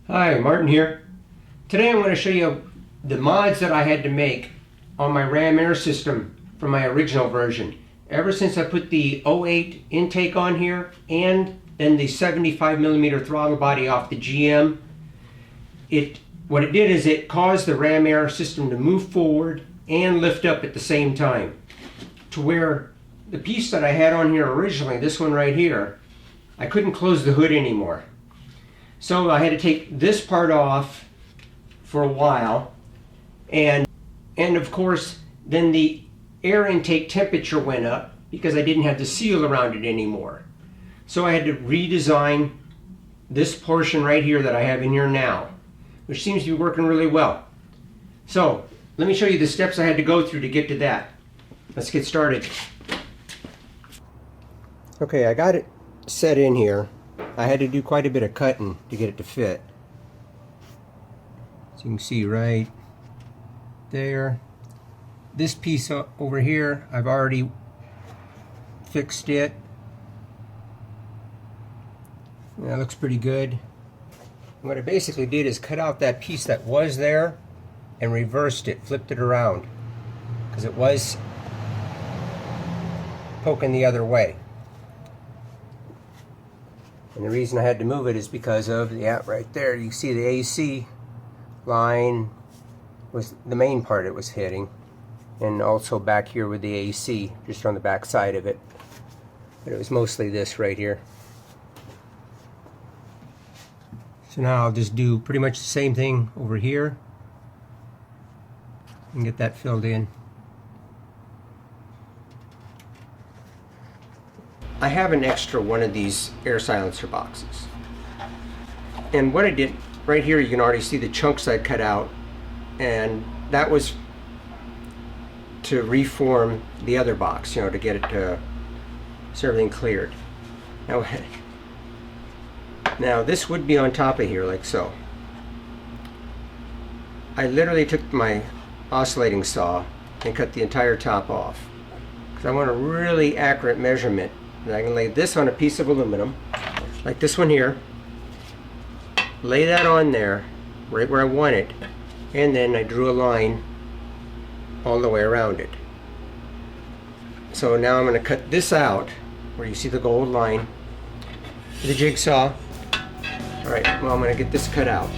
Hi, Martin here. Today I'm going to show you the mods that I had to make on my ram air system from my original version. Ever since I put the '08 intake on here and then the 75mm throttle body off the GM, what it did is it caused the ram air system to move forward and lift up at the same time, to where the piece that I had on here originally, this one right here, I couldn't close the hood anymore. So I had to take this part off for a while, and of course then the air intake temperature went up because I didn't have the seal around it anymore. So I had to redesign this portion right here that I have in here now, which seems to be working really well. So let me show you the steps I had to go through to get to that. Let's get started. Okay, I got it set in here. I had to do quite a bit of cutting to get it to fit. So you can see right there. This piece over here, I've already fixed it. That looks pretty good. What I basically did is cut out that piece that was there and reversed it, flipped it around, because it was poking the other way. And the reason I had to move it is because of, right there, you see the AC line was the main part it was hitting, and also back here with the AC, just on the back side of it. But it was mostly this right here. So now I'll just do pretty much the same thing over here and get that filled in. I have an extra one of these air silencer boxes, and what I did right here, you can already see the chunks I cut out, and that was to reform the other box, to get it to so everything cleared. Now this would be on top of here like so. I literally took my oscillating saw and cut the entire top off because I want a really accurate measurement. And I can lay this on a piece of aluminum, like this one here, lay that on there, right where I want it, and then I drew a line all the way around it. So now I'm going to cut this out, where you see the gold line, with a jigsaw. Alright, well, I'm going to get this cut out.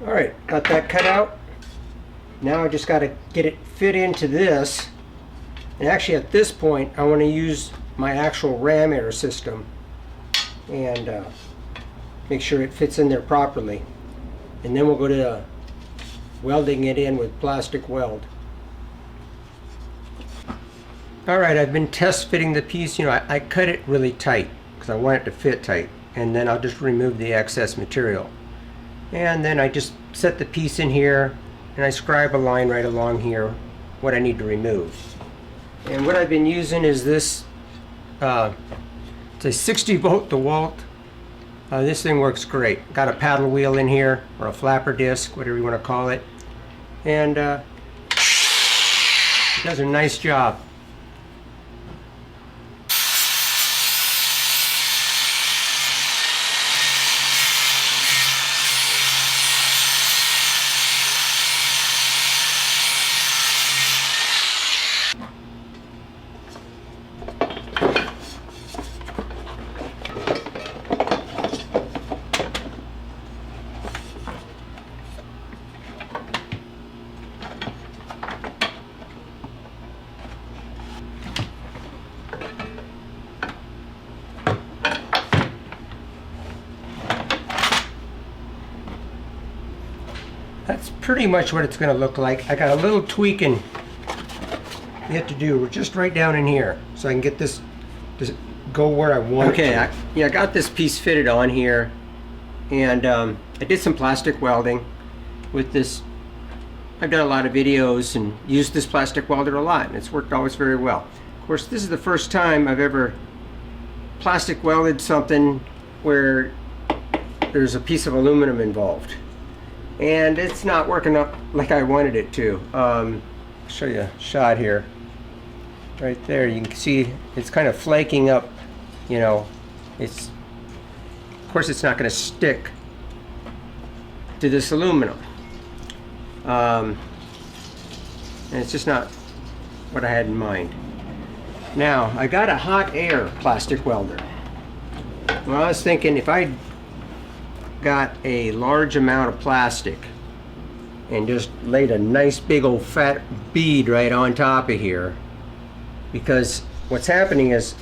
Alright, got that cut out. Now I just got to get it fit into this. And actually at this point I want to use my actual ram air system and make sure it fits in there properly. And then we'll go to welding it in with plastic weld. Alright, I've been test fitting the piece. I cut it really tight because I want it to fit tight. And then I'll just remove the excess material. And then I just set the piece in here and I scribe a line right along here what I need to remove. And what I've been using is this, it's a 60 volt DeWalt. This thing works great. Got a paddle wheel in here, or a flapper disc, whatever you want to call it. And it does a nice job. pretty much what it's going to look like. I got a little tweaking yet to do. We're just right down in here, so I can get this to go where I want it to. I got this piece fitted on here, and I did some plastic welding with this. I've done a lot of videos and used this plastic welder a lot, and it's worked always very well. Of course, this is the first time I've ever plastic welded something where there's a piece of aluminum involved, and it's not working up like I wanted it to. I'll show you a shot here. Right there, you can see it's kind of flaking up. You know, it's, of course, it's not going to stick to this aluminum, and it's just not what I had in mind. Now, I got a hot air plastic welder. Well, I was thinking if I got a large amount of plastic and just laid a nice big old fat bead right on top of here, because what's happening is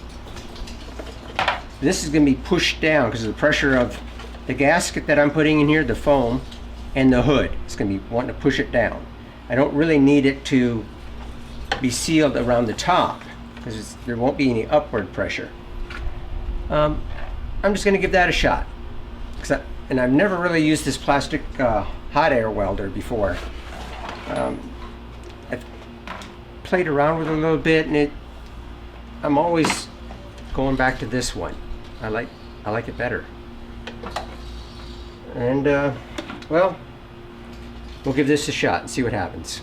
this is going to be pushed down because of the pressure of the gasket that I'm putting in here, the foam, and the hood. It's going to be wanting to push it down. I don't really need it to be sealed around the top because there won't be any upward pressure. I'm just going to give that a shot. And I've never really used this plastic hot air welder before. I've played around with it a little bit, and I'm always going back to this one. I like it better. And well, we'll give this a shot and see what happens.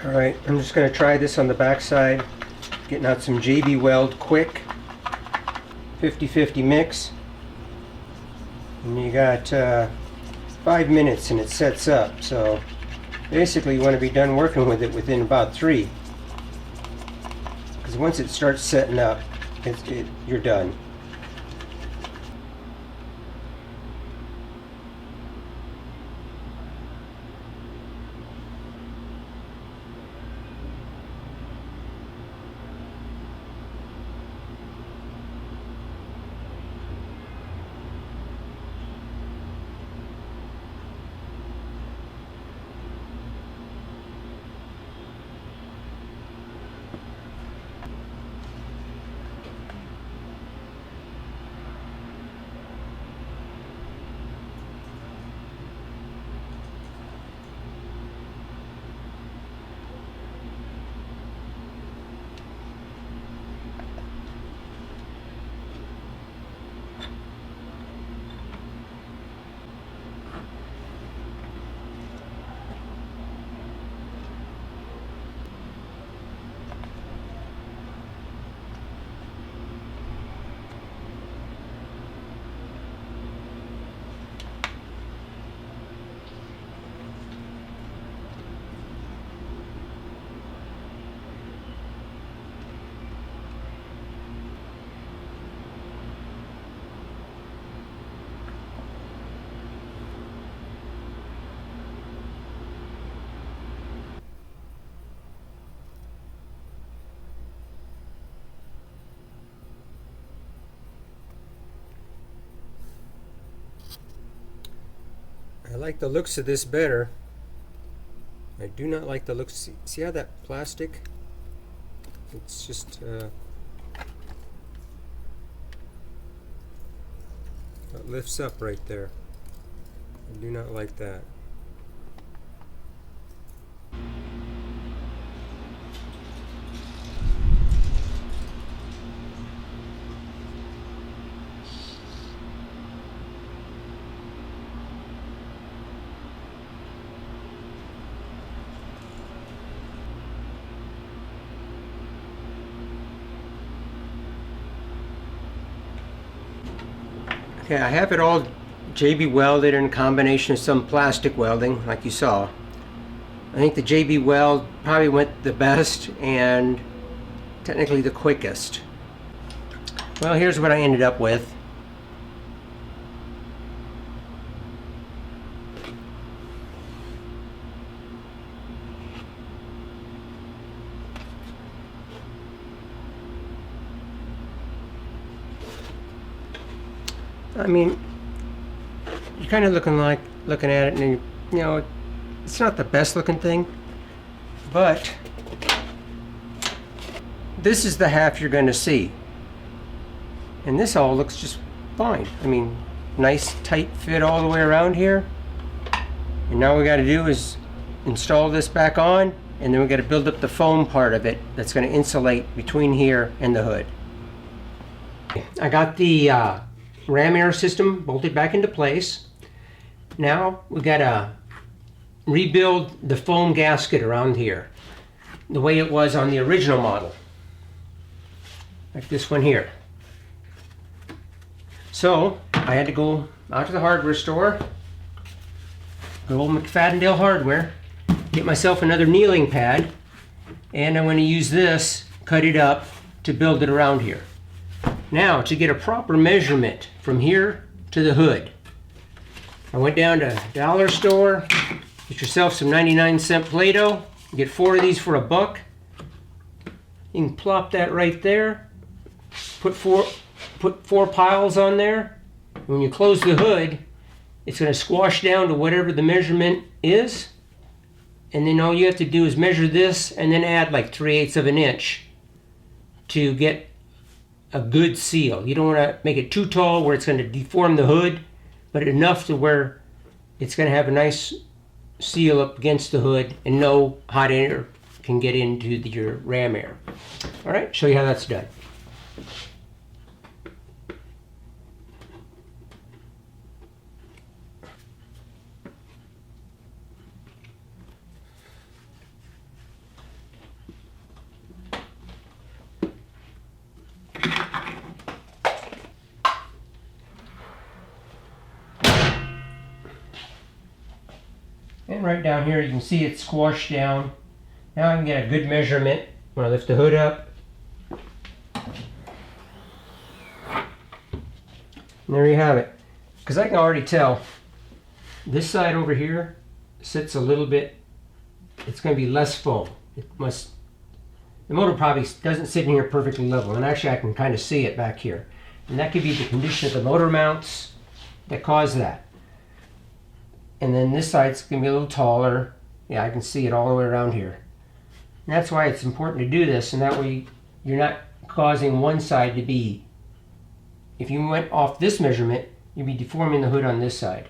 Alright, I'm just going to try this on the back side, getting out some JB Weld Quick 50-50 mix. And you got 5 minutes and it sets up, so basically you want to be done working with it within about 3. Because once it starts setting up, you're done. I like the looks of this better. I do not like the look. See how that plastic? It's just it lifts up right there. I do not like that. Okay, I have it all JB welded in combination of some plastic welding, like you saw. I think the JB weld probably went the best and technically the quickest. Well, here's what I ended up with. I mean, you're kind of looking at it, and you know, it's not the best looking thing, but this is the half you're going to see, and this all looks just fine. I mean, nice tight fit all the way around here, and now we got to do is install this back on, and then we got to build up the foam part of it that's going to insulate between here and the hood. I got the ram air system bolted back into place. Now we gotta rebuild the foam gasket around here the way it was on the original model, like this one here. So I had to go out to the hardware store, good old McFadden Hardware, get myself another kneeling pad, and I'm going to use this, cut it up to build it around here. Now, to get a proper measurement from here to the hood, I went down to dollar store, get yourself some 99-cent Play-Doh, get 4 of these for $1. You can plop that right there, put four piles on there. When you close the hood, it's going to squash down to whatever the measurement is, and then all you have to do is measure this and then add like 3/8 of an inch to get a good seal. You don't want to make it too tall where it's going to deform the hood, but enough to where it's going to have a nice seal up against the hood and no hot air can get into your ram air. All right, show you how that's done. And right down here, you can see it's squashed down. Now I can get a good measurement when I lift the hood up. And there you have it. Because I can already tell this side over here sits a little bit, it's going to be less foam. The motor probably doesn't sit in here perfectly level, and actually I can kind of see it back here. And that could be the condition of the motor mounts that cause that. And then this side's going to be a little taller. Yeah, I can see it all the way around here. And that's why it's important to do this, and that way you're not causing one side to be, if you went off this measurement, you'd be deforming the hood on this side.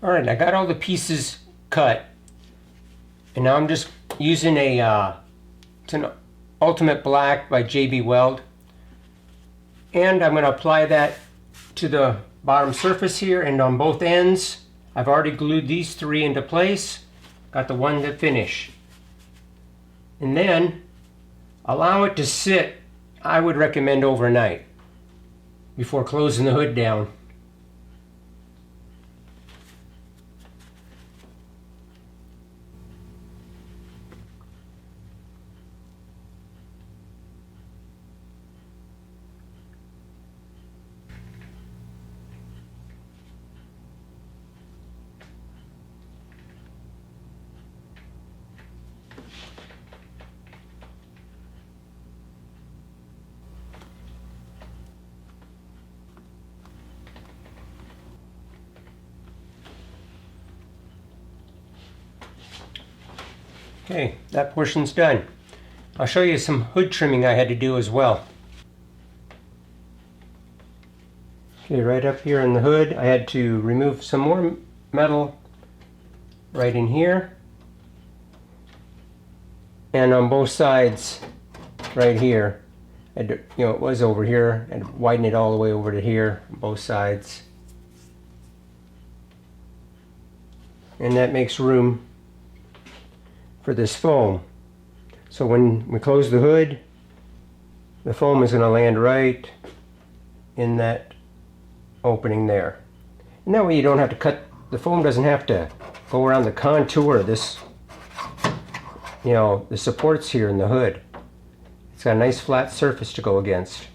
Alright, I got all the pieces cut, and now I'm just using it's an Ultimate Black by JB Weld, and I'm going to apply that to the bottom surface here and on both ends. I've already glued these 3 into place, got the one to finish, and then allow it to sit, I would recommend overnight. before closing the hood down. Okay, that portion's done. I'll show you some hood trimming I had to do as well. Okay, right up here in the hood, I had to remove some more metal right in here. And on both sides, right here, I had to, it was over here, and widen it all the way over to here, on both sides. And that makes room for this foam. So when we close the hood, the foam is going to land right in that opening there. And that way you don't have to cut, the foam doesn't have to go around the contour of this, the supports here in the hood. It's got a nice flat surface to go against.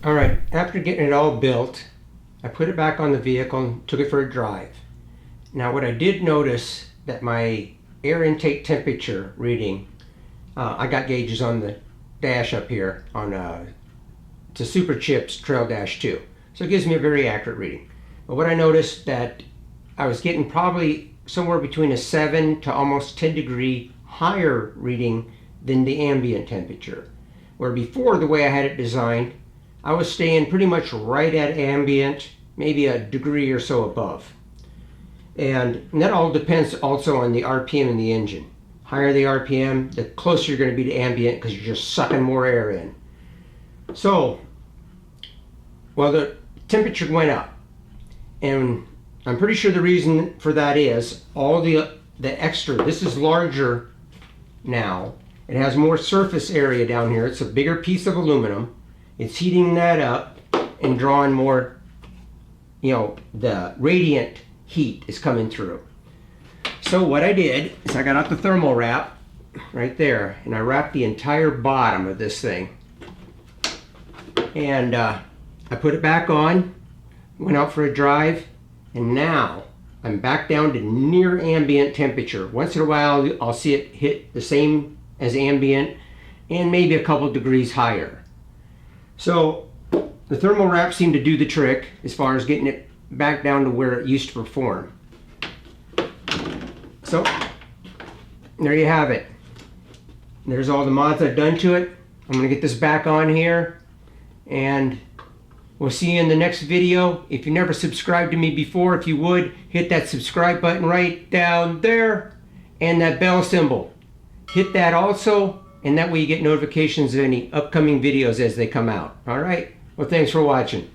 Alright, after getting it all built, I put it back on the vehicle and took it for a drive. Now what I did notice that my air intake temperature reading, I got gauges on the dash up here on it's a Super Chips Trail Dash 2. So it gives me a very accurate reading. But what I noticed that I was getting probably somewhere between a 7 to almost 10 degree higher reading than the ambient temperature. Where before, the way I had it designed, I was staying pretty much right at ambient, maybe a degree or so above. And that all depends also on the RPM in the engine. Higher the RPM, the closer you're going to be to ambient because you're just sucking more air in. So, well, the temperature went up. And I'm pretty sure the reason for that is all the extra, this is larger now. It has more surface area down here. It's a bigger piece of aluminum. It's heating that up and drawing more, the radiant heat is coming through. So what I did is I got out the thermal wrap right there, and I wrapped the entire bottom of this thing. And I put it back on, went out for a drive, and now I'm back down to near ambient temperature. Once in a while I'll see it hit the same as ambient and maybe a couple degrees higher. So the thermal wrap seemed to do the trick as far as getting it back down to where it used to perform. So there you have it. There's all the mods I've done to it. I'm going to get this back on here, and we'll see you in the next video. If you never subscribed to me before, if you would, hit that subscribe button right down there and that bell symbol. Hit that also, and that way you get notifications of any upcoming videos as they come out. All right? Well, thanks for watching.